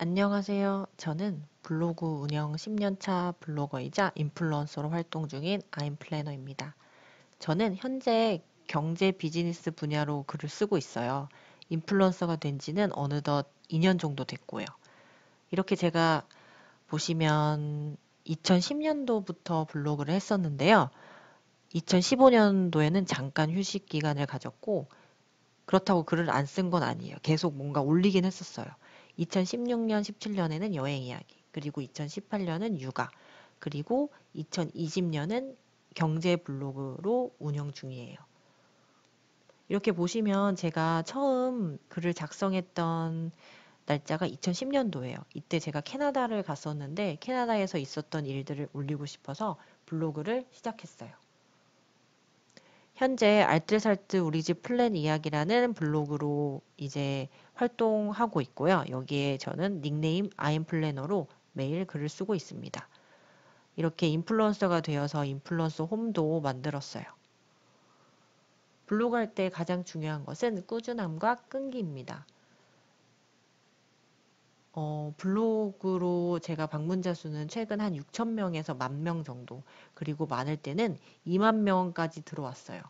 안녕하세요. 저는 블로그 운영 10년차 블로거이자 인플루언서로 활동 중인 아임플래너입니다. 저는 현재 경제 비즈니스 분야로 글을 쓰고 있어요. 인플루언서가 된 지는 어느덧 2년 정도 됐고요. 이렇게 제가 보시면 2010년도부터 블로그를 했었는데요. 2015년도에는 잠깐 휴식 기간을 가졌고 그렇다고 글을 안 쓴 건 아니에요. 계속 뭔가 올리긴 했었어요. 2016년, 17년에는 여행 이야기, 그리고 2018년은 육아, 그리고 2020년은 경제 블로그로 운영 중이에요. 이렇게 보시면 제가 처음 글을 작성했던 날짜가 2010년도예요. 이때 제가 캐나다를 갔었는데 캐나다에서 있었던 일들을 올리고 싶어서 블로그를 시작했어요. 현재 알뜰살뜰 우리 집 플랜 이야기라는 블로그로 이제 활동하고 있고요. 여기에 저는 닉네임 아임플래너로 매일 글을 쓰고 있습니다. 이렇게 인플루언서가 되어서 인플루언서 홈도 만들었어요. 블로그 할 때 가장 중요한 것은 꾸준함과 끈기입니다. 블로그로 제가 방문자 수는 최근 한 6천 명에서 10,000명 정도, 그리고 많을 때는 2만 명까지 들어왔어요.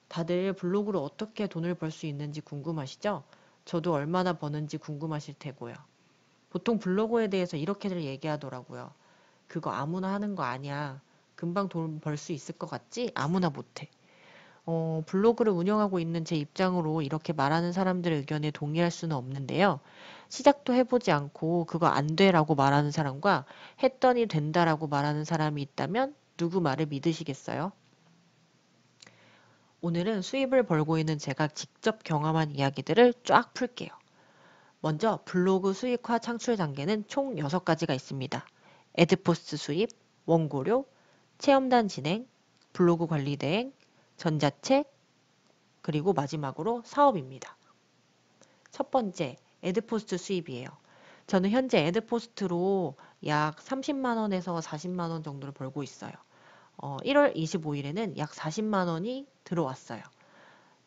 다들 블로그로 어떻게 돈을 벌 수 있는지 궁금하시죠? 저도 얼마나 버는지 궁금하실 테고요. 보통 블로그에 대해서 이렇게들 얘기하더라고요. 그거 아무나 하는 거 아니야. 금방 돈 벌 수 있을 것 같지? 아무나 못해. 블로그를 운영하고 있는 제 입장으로 이렇게 말하는 사람들의 의견에 동의할 수는 없는데요. 시작도 해보지 않고 그거 안 돼라고 말하는 사람과 했더니 된다라고 말하는 사람이 있다면 누구 말을 믿으시겠어요? 오늘은 수입을 벌고 있는 제가 직접 경험한 이야기들을 쫙 풀게요. 먼저 블로그 수익화 창출 단계는 총 6가지가 있습니다. 애드포스트 수입, 원고료, 체험단 진행, 블로그 관리 대행, 전자책, 그리고 마지막으로 사업입니다. 첫 번째, 애드포스트 수입이에요. 저는 현재 애드포스트로 약 30만 원에서 40만 원 정도를 벌고 있어요. 1월 25일에는 약 40만 원이 들어왔어요.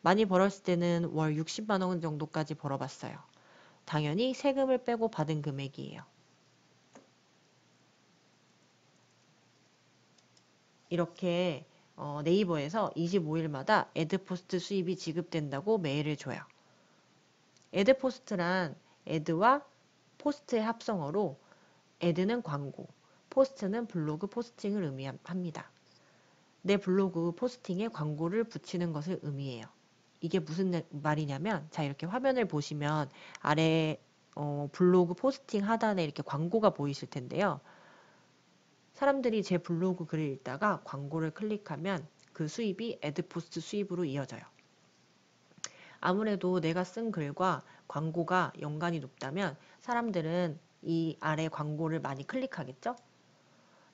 많이 벌었을 때는 월 60만 원 정도까지 벌어봤어요. 당연히 세금을 빼고 받은 금액이에요. 이렇게 네이버에서 25일마다 애드포스트 수입이 지급된다고 메일을 줘요. 애드포스트란 애드와 포스트의 합성어로 애드는 광고, 포스트는 블로그 포스팅을 의미합니다. 내 블로그 포스팅에 광고를 붙이는 것을 의미해요. 이게 무슨 말이냐면, 자, 이렇게 화면을 보시면 아래 블로그 포스팅 하단에 이렇게 광고가 보이실 텐데요. 사람들이 제 블로그 글을 읽다가 광고를 클릭하면 그 수입이 애드포스트 수입으로 이어져요. 아무래도 내가 쓴 글과 광고가 연관이 높다면 사람들은 이 아래 광고를 많이 클릭하겠죠?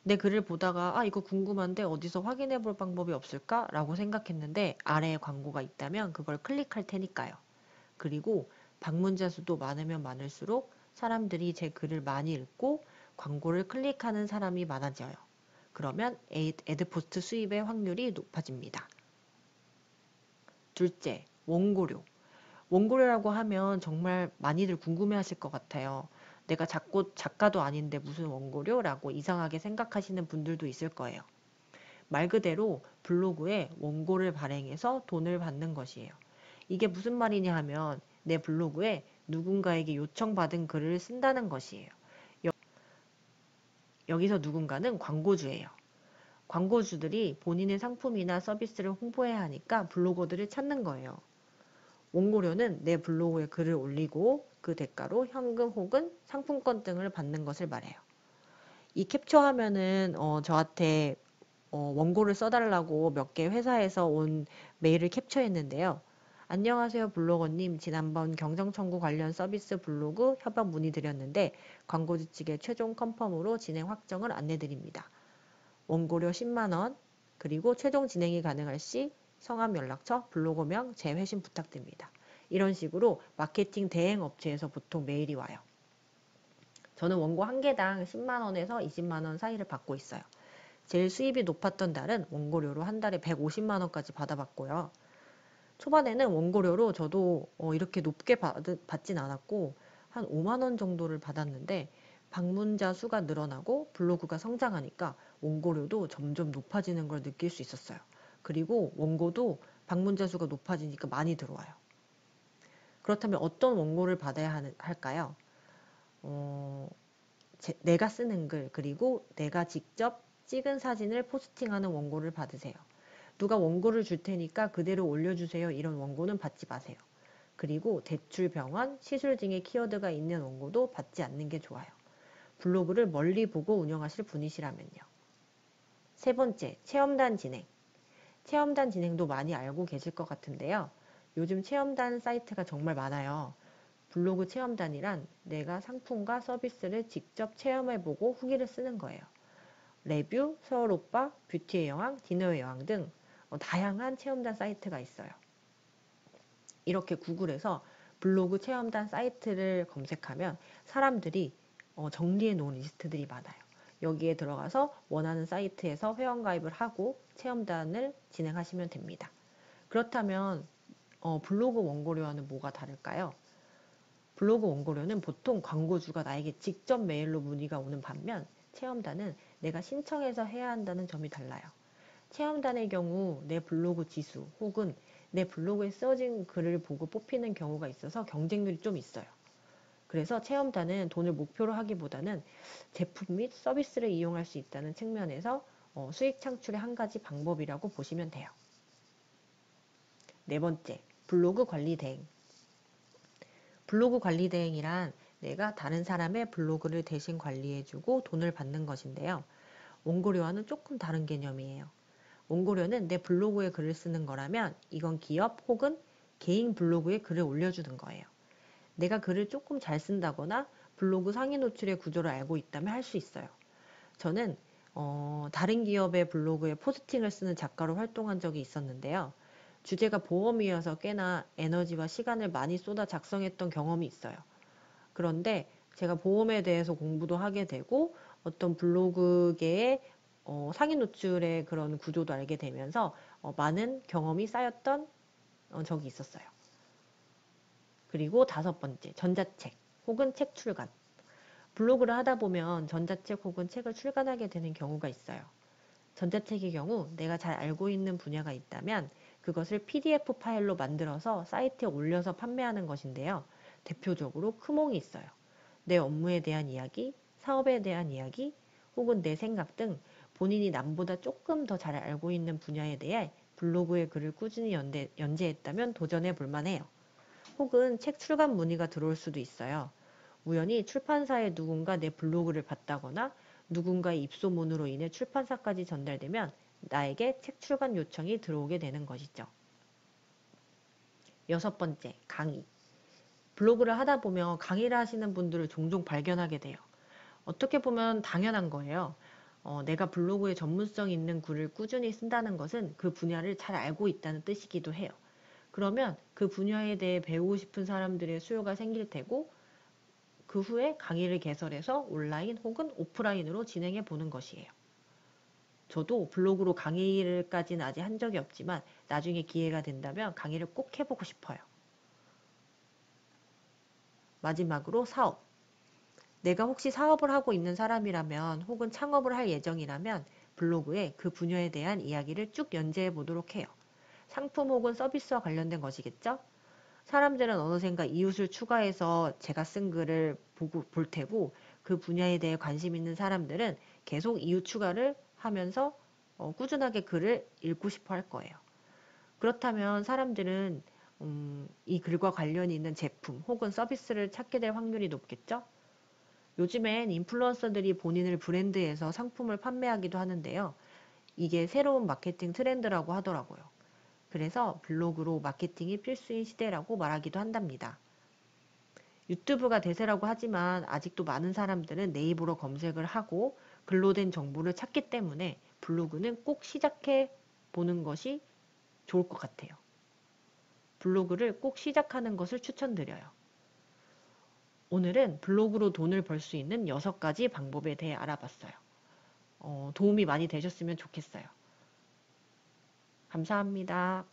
내 글을 보다가 이거 궁금한데 어디서 확인해 볼 방법이 없을까? 라고 생각했는데 아래에 광고가 있다면 그걸 클릭할 테니까요. 그리고 방문자 수도 많으면 많을수록 사람들이 제 글을 많이 읽고 광고를 클릭하는 사람이 많아져요. 그러면 애드포스트 수입의 확률이 높아집니다. 둘째, 원고료. 원고료라고 하면 정말 많이들 궁금해하실 것 같아요. 내가 작가도 아닌데 무슨 원고료라고 이상하게 생각하시는 분들도 있을 거예요. 말 그대로 블로그에 원고를 발행해서 돈을 받는 것이에요. 이게 무슨 말이냐 하면 내 블로그에 누군가에게 요청받은 글을 쓴다는 것이에요. 여기서 누군가는 광고주예요. 광고주들이 본인의 상품이나 서비스를 홍보해야 하니까 블로거들을 찾는 거예요. 원고료는 내 블로그에 글을 올리고 그 대가로 현금 혹은 상품권 등을 받는 것을 말해요. 이 캡처 화면은 저한테 원고를 써달라고 몇 개 회사에서 온 메일을 캡처했는데요. 안녕하세요 블로거님, 지난번 경정청구 관련 서비스 블로그 협업 문의드렸는데 광고주 측의 최종 컨펌으로 진행 확정을 안내드립니다. 원고료 10만원, 그리고 최종 진행이 가능할 시 성함, 연락처, 블로거명 재회신 부탁드립니다. 이런 식으로 마케팅 대행 업체에서 보통 메일이 와요. 저는 원고 한 개당 10만원에서 20만원 사이를 받고 있어요. 제일 수입이 높았던 달은 원고료로 한 달에 150만원까지 받아봤고요. 초반에는 원고료로 저도 이렇게 높게 받진 않았고 한 5만 원 정도를 받았는데 방문자 수가 늘어나고 블로그가 성장하니까 원고료도 점점 높아지는 걸 느낄 수 있었어요. 그리고 원고도 방문자 수가 높아지니까 많이 들어와요. 그렇다면 어떤 원고를 받아야 할까요? 내가 쓰는 글, 그리고 내가 직접 찍은 사진을 포스팅하는 원고를 받으세요. 누가 원고를 줄 테니까 그대로 올려주세요. 이런 원고는 받지 마세요. 그리고 대출, 병원, 시술 등의 키워드가 있는 원고도 받지 않는 게 좋아요. 블로그를 멀리 보고 운영하실 분이시라면요. 세 번째, 체험단 진행. 체험단 진행도 많이 알고 계실 것 같은데요. 요즘 체험단 사이트가 정말 많아요. 블로그 체험단이란 내가 상품과 서비스를 직접 체험해보고 후기를 쓰는 거예요. 레뷰, 서울 오빠, 뷰티의 여왕, 디너의 여왕 등 다양한 체험단 사이트가 있어요. 이렇게 구글에서 블로그 체험단 사이트를 검색하면 사람들이 정리해 놓은 리스트들이 많아요. 여기에 들어가서 원하는 사이트에서 회원가입을 하고 체험단을 진행하시면 됩니다. 그렇다면 블로그 원고료와는 뭐가 다를까요? 블로그 원고료는 보통 광고주가 나에게 직접 메일로 문의가 오는 반면 체험단은 내가 신청해서 해야 한다는 점이 달라요. 체험단의 경우 내 블로그 지수 혹은 내 블로그에 써진 글을 보고 뽑히는 경우가 있어서 경쟁률이 좀 있어요. 그래서 체험단은 돈을 목표로 하기보다는 제품 및 서비스를 이용할 수 있다는 측면에서 수익 창출의 한 가지 방법이라고 보시면 돼요. 네 번째, 블로그 관리 대행. 블로그 관리 대행이란 내가 다른 사람의 블로그를 대신 관리해주고 돈을 받는 것인데요. 원고료와는 조금 다른 개념이에요. 원고료는 내 블로그에 글을 쓰는 거라면 이건 기업 혹은 개인 블로그에 글을 올려주는 거예요. 내가 글을 조금 잘 쓴다거나 블로그 상위 노출의 구조를 알고 있다면 할 수 있어요. 저는 다른 기업의 블로그에 포스팅을 쓰는 작가로 활동한 적이 있었는데요. 주제가 보험이어서 꽤나 에너지와 시간을 많이 쏟아 작성했던 경험이 있어요. 그런데 제가 보험에 대해서 공부도 하게 되고 어떤 블로그계의 상위 노출의 그런 구조도 알게 되면서 많은 경험이 쌓였던 적이 있었어요. 그리고 다섯 번째, 전자책 혹은 책 출간. 블로그를 하다 보면 전자책 혹은 책을 출간하게 되는 경우가 있어요. 전자책의 경우 내가 잘 알고 있는 분야가 있다면 그것을 PDF 파일로 만들어서 사이트에 올려서 판매하는 것인데요. 대표적으로 크몽이 있어요. 내 업무에 대한 이야기, 사업에 대한 이야기, 혹은 내 생각 등 본인이 남보다 조금 더 잘 알고 있는 분야에 대해 블로그에 글을 꾸준히 연재했다면 도전해 볼 만해요. 혹은 책 출간 문의가 들어올 수도 있어요. 우연히 출판사에 누군가 내 블로그를 봤다거나 누군가의 입소문으로 인해 출판사까지 전달되면 나에게 책 출간 요청이 들어오게 되는 것이죠. 여섯 번째, 강의. 블로그를 하다 보면 강의를 하시는 분들을 종종 발견하게 돼요. 어떻게 보면 당연한 거예요. 내가 블로그에 전문성 있는 글을 꾸준히 쓴다는 것은 그 분야를 잘 알고 있다는 뜻이기도 해요. 그러면 그 분야에 대해 배우고 싶은 사람들의 수요가 생길 테고 그 후에 강의를 개설해서 온라인 혹은 오프라인으로 진행해 보는 것이에요. 저도 블로그로 강의를까지는 아직 한 적이 없지만 나중에 기회가 된다면 강의를 꼭 해보고 싶어요. 마지막으로 사업. 내가 혹시 사업을 하고 있는 사람이라면 혹은 창업을 할 예정이라면 블로그에 그 분야에 대한 이야기를 쭉 연재해 보도록 해요. 상품 혹은 서비스와 관련된 것이겠죠? 사람들은 어느샌가 이웃을 추가해서 제가 쓴 글을 볼 테고 그 분야에 대해 관심 있는 사람들은 계속 이웃 추가를 하면서 꾸준하게 글을 읽고 싶어 할 거예요. 그렇다면 사람들은 이 글과 관련이 있는 제품 혹은 서비스를 찾게 될 확률이 높겠죠? 요즘엔 인플루언서들이 본인을 브랜드해서 상품을 판매하기도 하는데요. 이게 새로운 마케팅 트렌드라고 하더라고요. 그래서 블로그로 마케팅이 필수인 시대라고 말하기도 한답니다. 유튜브가 대세라고 하지만 아직도 많은 사람들은 네이버로 검색을 하고 글로 된 정보를 찾기 때문에 블로그는 꼭 시작해 보는 것이 좋을 것 같아요. 블로그를 꼭 시작하는 것을 추천드려요. 오늘은 블로그로 돈을 벌 수 있는 6가지 방법에 대해 알아봤어요. 도움이 많이 되셨으면 좋겠어요. 감사합니다.